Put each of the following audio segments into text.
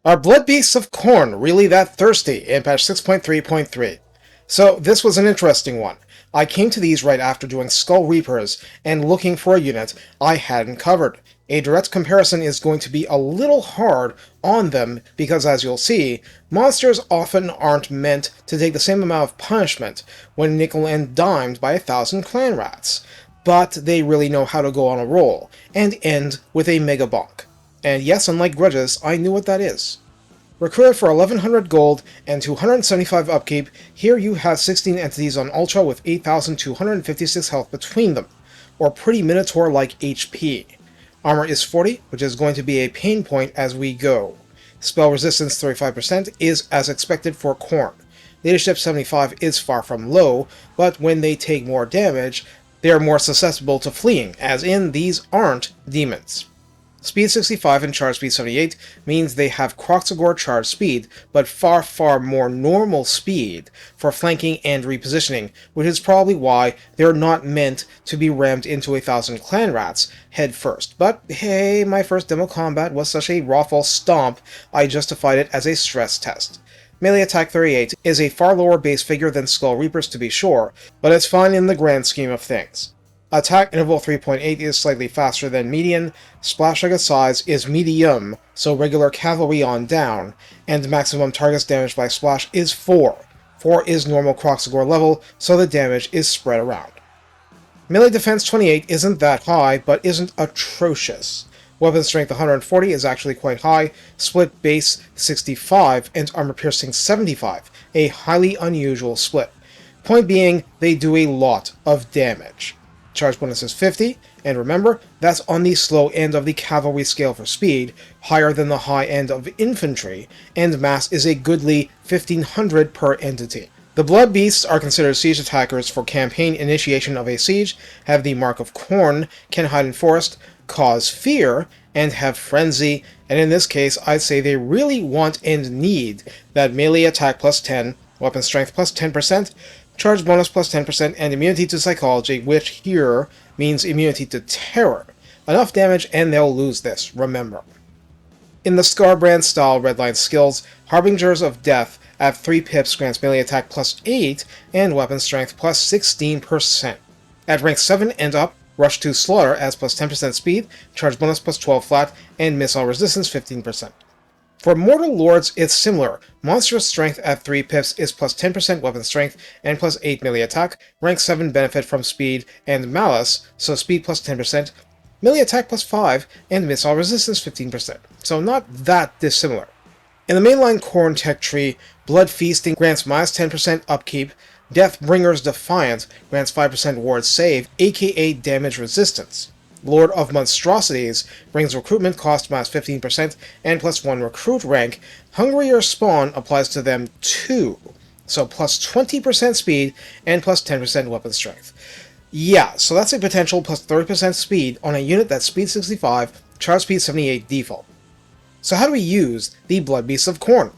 Are Bloodbeasts of Khorne really that thirsty in patch 6.3.3? So this was an interesting one. I came to these right after doing Skull Reapers and looking for a unit I hadn't covered. A direct comparison is going to be a little hard on them because, as you'll see, monsters often aren't meant to take the same amount of punishment when nickel and dimed by 1,000 clan rats, but they really know how to go on a roll and end with a mega bonk. And yes, unlike grudges, I knew what that is. Recruited for 1100 gold and 275 upkeep, here you have 16 entities on Ultra with 8,256 health between them, or pretty Minotaur-like HP. Armor is 40, which is going to be a pain point as we go. Spell resistance 35% is as expected for Khorne. Leadership 75 is far from low, but when they take more damage, they are more susceptible to fleeing, as in these aren't demons. Speed 65 and charge speed 78 means they have Kroxigor charge speed, but far more normal speed for flanking and repositioning, which is probably why they're not meant to be rammed into 1,000 clan rats head first. But hey, my first demo combat was such a rawful stomp, I justified it as a stress test. Melee attack 38 is a far lower base figure than Skull Reapers to be sure, but it's fine in the grand scheme of things. Attack interval 3.8 is slightly faster than median, splash target size is medium, so regular cavalry on down, and maximum target damage by splash is 4. 4 is normal Kroxigor level, so the damage is spread around. Melee defense 28 isn't that high, but isn't atrocious. Weapon strength 140 is actually quite high, split base 65, and armor piercing 75, a highly unusual split. Point being, they do a lot of damage. Charge bonus is 50, and remember, that's on the slow end of the cavalry scale for speed, higher than the high end of infantry, and mass is a goodly 1,500 per entity. The Bloodbeasts are considered siege attackers for campaign initiation of a siege, have the Mark of Khorne, can hide in forest, cause fear, and have frenzy, and in this case I'd say they really want and need that melee attack plus 10, weapon strength plus 10%, charge bonus plus 10%, and immunity to psychology, which here means immunity to terror. Enough damage and they'll lose this, remember. In the Scarbrand style redline skills, Harbingers of Death at 3 pips grants melee attack plus 8 and weapon strength plus 16%. At rank 7 and up, Rush to Slaughter as plus 10% speed, charge bonus plus 12 flat, and missile resistance 15%. For Mortal Lords, it's similar. Monstrous Strength at 3 pips is plus 10% weapon strength and plus 8 melee attack, rank 7 benefit from speed and malice, so speed plus 10%, melee attack plus 5, and missile resistance 15%, so not that dissimilar. In the mainline Khorne tech tree, Blood Feasting grants minus 10% upkeep, Deathbringer's Defiant grants 5% ward save, aka damage resistance. Lord of Monstrosities brings recruitment cost minus 15% and plus 1 recruit rank. Hungrier Spawn applies to them too, so plus 20% speed and plus 10% weapon strength. Yeah, so that's a potential plus 30% speed on a unit that's speed 65, charge speed 78 default. So how do we use the Bloodbeasts of Khorne?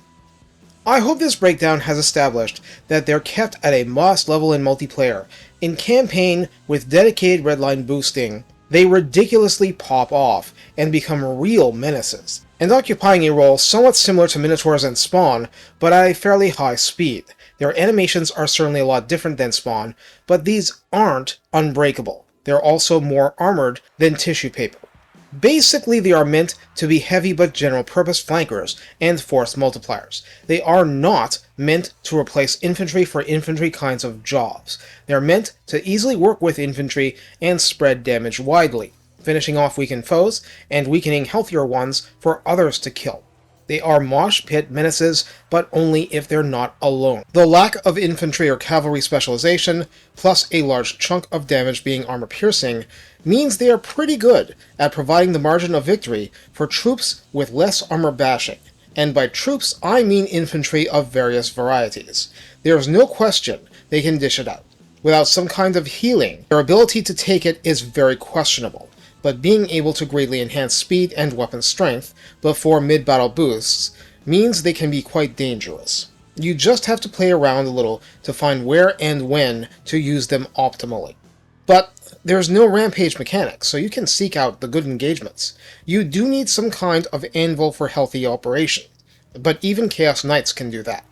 I hope this breakdown has established that they're kept at a modest level in multiplayer. In campaign, with dedicated redline boosting, they ridiculously pop off and become real menaces, and occupying a role somewhat similar to Minotaurs and Spawn, but at a fairly high speed. Their animations are certainly a lot different than Spawn, but these aren't unbreakable. They're also more armored than tissue paper. Basically, they are meant to be heavy but general-purpose flankers and force multipliers. They are not meant to replace infantry for infantry kinds of jobs. They are meant to easily work with infantry and spread damage widely, finishing off weakened foes and weakening healthier ones for others to kill. They are mosh pit menaces, but only if they're not alone. The lack of infantry or cavalry specialization, plus a large chunk of damage being armor piercing, means they are pretty good at providing the margin of victory for troops with less armor bashing. And by troops, I mean infantry of various varieties. There's no question they can dish it out. Without some kind of healing, their ability to take it is very questionable, but being able to greatly enhance speed and weapon strength before mid-battle boosts means they can be quite dangerous. You just have to play around a little to find where and when to use them optimally. But there's no rampage mechanic, so you can seek out the good engagements. You do need some kind of anvil for healthy operation. but even Chaos Knights can do that.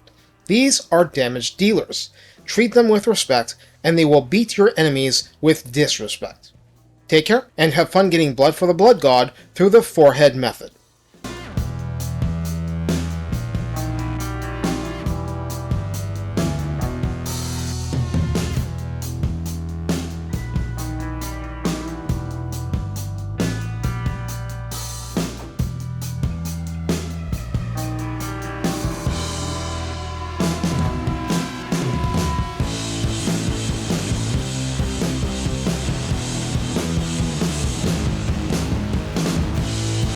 These are damage dealers. Treat them with respect, and they will beat your enemies with disrespect. Take care, and have fun getting blood for the Blood God through the Forehead method.